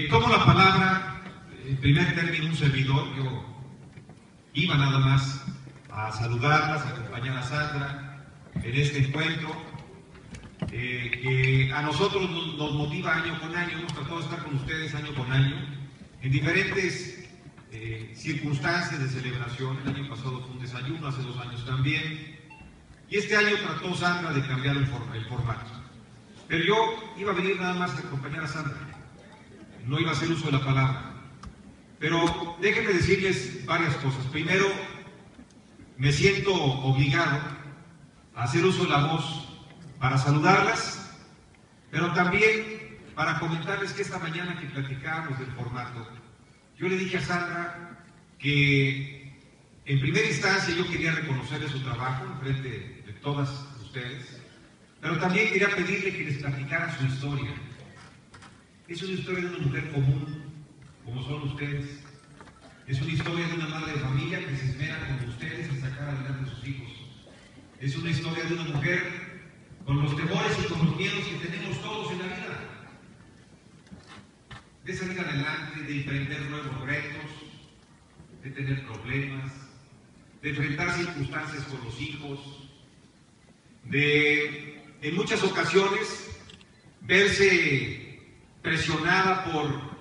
Tomo la palabra, en primer término, un servidor. Yo iba nada más a saludarlas, a acompañar a Sandra en este encuentro, que a nosotros nos motiva año con año. Hemos tratado de estar con ustedes año con año, en diferentes circunstancias de celebración. El año pasado fue un desayuno, hace 2 años también, y este año trató Sandra de cambiar el formato. Pero yo iba a venir nada más a acompañar a Sandra, no iba a hacer uso de la palabra. Pero déjenme decirles varias cosas. Primero, me siento obligado a hacer uso de la voz para saludarlas, pero también para comentarles que esta mañana que platicábamos del formato, yo le dije a Sandra que en primera instancia yo quería reconocerle su trabajo en frente de todas ustedes, pero también quería pedirle que les platicara su historia. Es una historia de una mujer común, como son ustedes. Es una historia de una madre de familia que se esmera como ustedes en sacar adelante a sus hijos. Es una historia de una mujer con los temores y con los miedos que tenemos todos en la vida. De salir adelante, de emprender nuevos retos, de tener problemas, de enfrentar circunstancias con los hijos, de, en muchas ocasiones, verse presionada por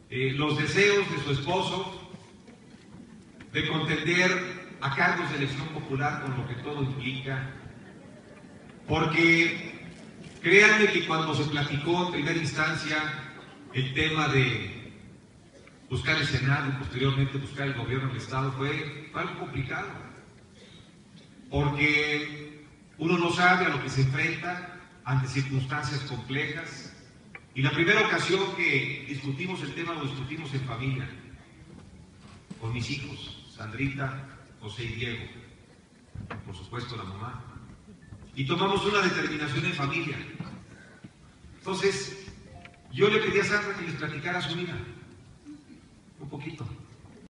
los deseos de su esposo, de contender a cargos de elección popular con lo que todo implica, porque créanme que cuando se platicó en primera instancia el tema de buscar el Senado y posteriormente buscar el gobierno del Estado fue algo complicado, porque uno no sabe a lo que se enfrenta ante circunstancias complejas. Y la primera ocasión que discutimos el tema lo discutimos en familia, con mis hijos, Sandrita, José y Diego, y por supuesto la mamá, y tomamos una determinación en familia. Entonces, yo le pedí a Sandra que les platicara su vida, un poquito.